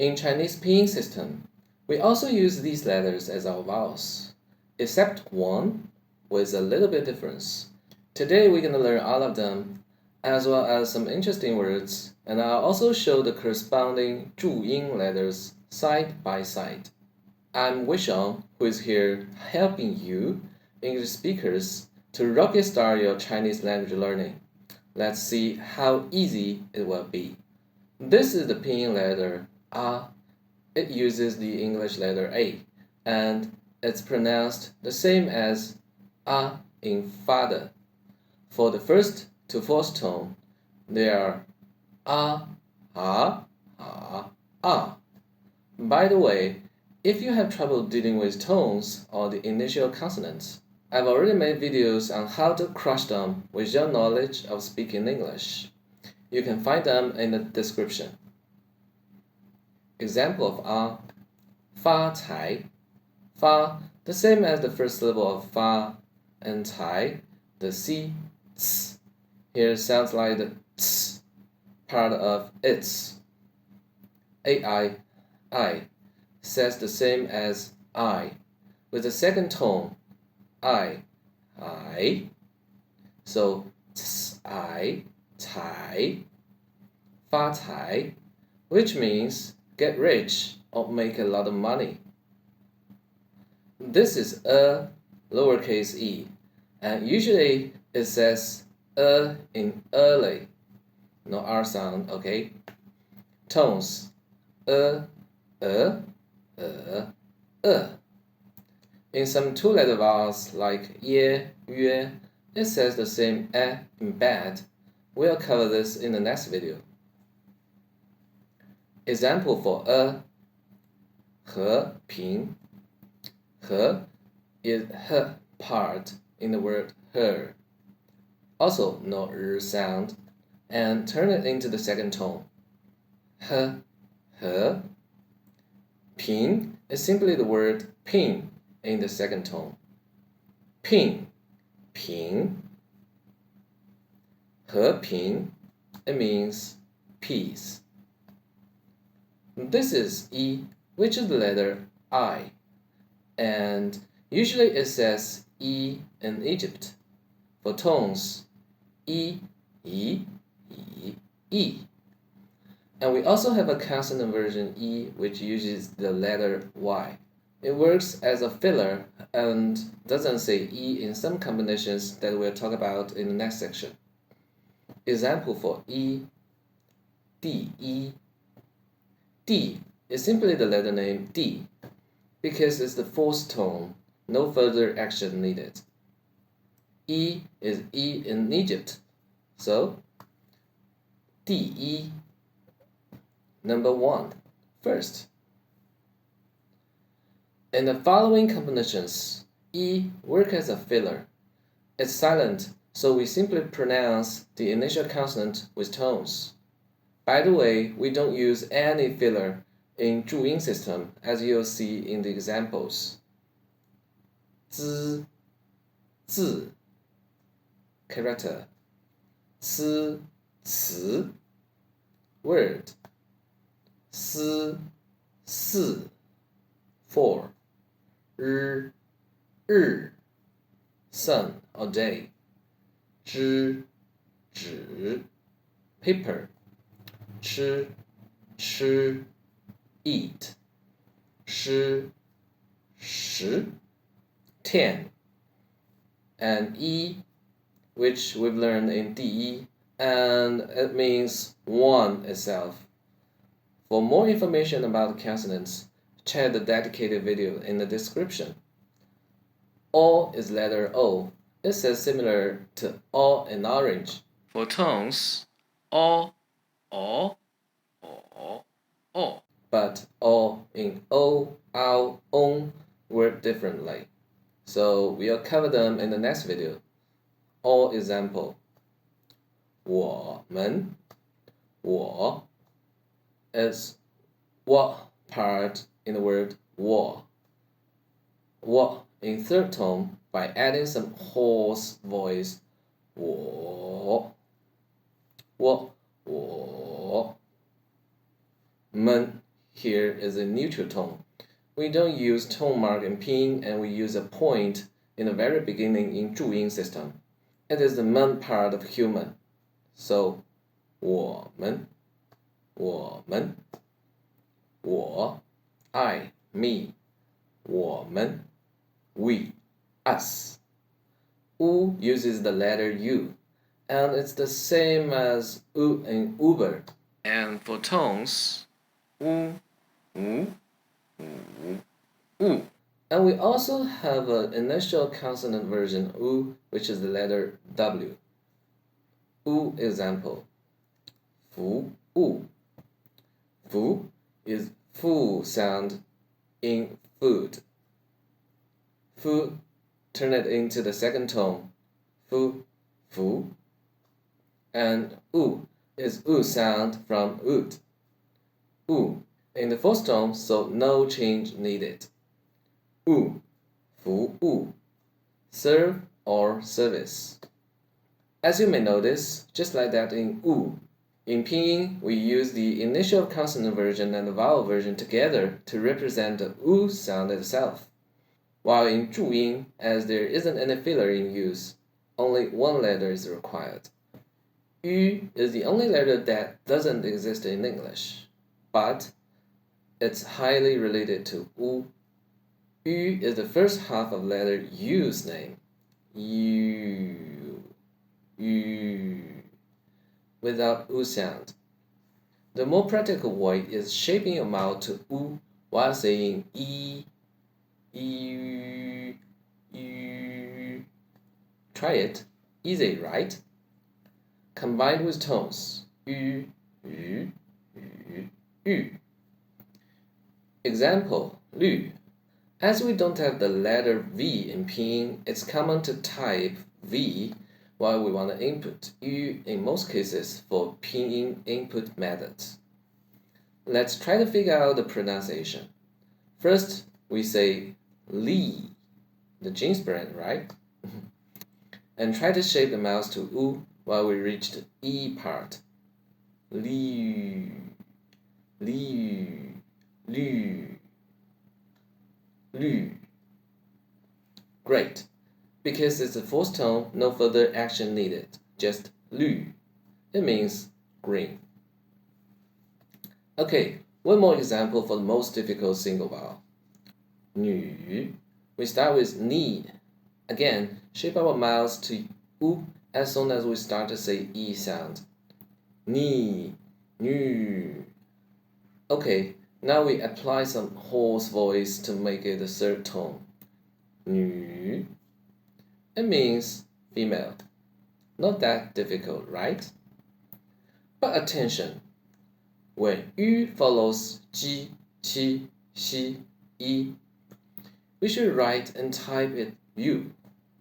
In Chinese pinyin system, we also use these letters as our vowels, except one with a little bit difference. Today we're going to learn all of them, as well as some interesting words, and I'll also show the corresponding 注音 letters side by side. I'm Wishong, who is here helping you, English speakers, to rocket start your Chinese language learning. Let's see how easy it will be. This is the pinyin letter A. It uses the English letter A, and it's pronounced the same as A in father. For the first to fourth tone, they are A, A, A, A. By the way, if you have trouble dealing with tones or the initial consonants, I've already made videos on how to crush them with your knowledge of speaking English. You can find them in the description. Example of A, 发财. Fa, the same as the first syllable of fa, and cai, the C, ts. Here sounds like the ts part of its. AI, I, says the same as I, with the second tone, I. So, I, cai, 发财, which means get rich or make a lot of money. This is a lowercase e, and usually it says in early, no R sound, okay? Tones In some two-letter vowels like ye, yue, it says the same in bad. We'll cover this in the next video. Example for和平. He is h part in the word her. Also no r sound, and turn it into the second tone. He. Ping is simply the word ping in the second tone. Ping, ping. 和平, it means peace. This is E, which is the letter I, and usually it says E in Egypt. For tones, E, E, E, E. And we also have a consonant version E, which uses the letter Y. It works as a filler and doesn't say E in some combinations that we'll talk about in the next section. Example for E, D. D is simply the letter name D, because it's the fourth tone, no further action needed. E is E in Egypt, so D. Number 1, first. In the following combinations, E works as a filler. It's silent, so we simply pronounce the initial consonant with tones. By the way, we don't use any filler in 注音 system, as you'll see in the examples. Z, character. C, word. S, for. R, sun or day. Zhi, paper. Ch, eat. Shi, 10. And E, which we've learned in DE, and it means one itself. For more information about consonants, check the dedicated video in the description. O is letter O. It says similar to O in orange. For tones, O, but O in O, ow, on work differently. So we'll cover them in the next video. O example. 我们 我 is what part in the word war. What in third tone by adding some hoarse voice. 我们 here is a neutral tone. We don't use tone mark in pinyin, and we use a point in the very beginning in 注音 system. It is the main part of human. So, 我们, 我们, 我, I, me, 我们, we, us. U uses the letter U, and it's the same as U in Uber. And for tones, U, U, U, U. And we also have an initial consonant version U, which is the letter W. U example. Fu, U. Fu is fu sound in food. Fu, turn it into the second tone. Fu, fu. And U is U sound from wood. U in the fourth tone, so no change needed. U, fu, U. Serve or service. As you may notice, just like that in U, in pinyin, we use the initial consonant version and the vowel version together to represent the U sound itself. While in 注音, as there isn't any filler in use, only one letter is required. Yu is the only letter that doesn't exist in English, but it's highly related to U. Yu is the first half of letter U's name. Yu, Yu, without U sound. The more practical way is shaping your mouth to U while saying E, E, E. Try it. Easy, right? Combined with tones. Yu, yu, yu, yu. Example, 绿. As we don't have the letter V in pinyin, it's common to type V while we want to input yu in most cases for pinyin input methods. Let's try to figure out the pronunciation. First, we say Li, the jeans brand, right? And try to shape the mouth to U while we reach the E part. Li, Li, Li, Li. Great. Because it's a fourth tone, no further action needed. Just Lu. It means green. Okay, one more example for the most difficult single vowel. 女. We start with ni. Again, shape our mouths to U as soon as we start to say E sound. Ni, nu. Okay, now we apply some hoarse voice to make it a third tone. 女. It means female. Not that difficult, right? But attention, when yu follows ji, qi, xi, yi, we should write and type it yu,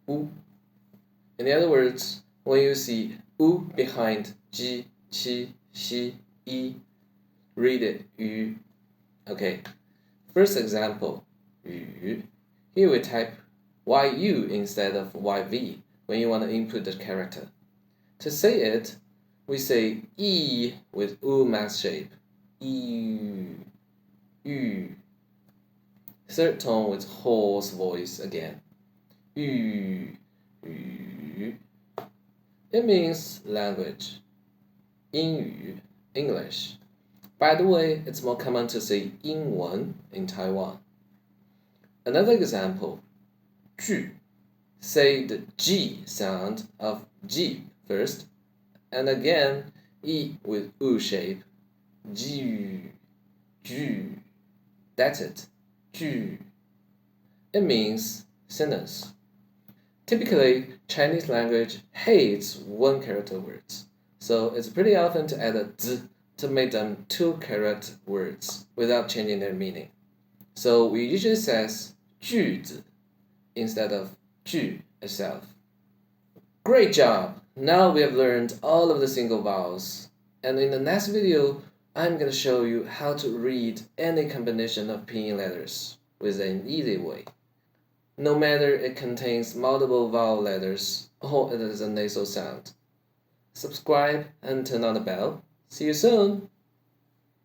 u. In other words, when you see u behind ji, qi, xi, yi, read it yu. Okay, first example, yu. Here we type yu instead of yv when you want to input the character. To say it, we say e with u mouth shape. E, yu. Third tone with hoarse voice again. Yu, yu. It means language. 英语, English. By the way, it's more common to say 英文 in Taiwan. Another example, 剧. Say the G sound of Jeep first, and again E with U shape. Ju, ju. That's it. Ju. It means sentence. Typically, Chinese language hates one character words, so it's pretty often to add a z to make them two character words without changing their meaning. So we usually say 句子 instead of 句 itself. Great job! Now we have learned all of the single vowels, and in the next video, I'm going to show you how to read any combination of pinyin letters with an easy way. No matter it contains multiple vowel letters or it is a nasal sound. Subscribe and turn on the bell. See you soon!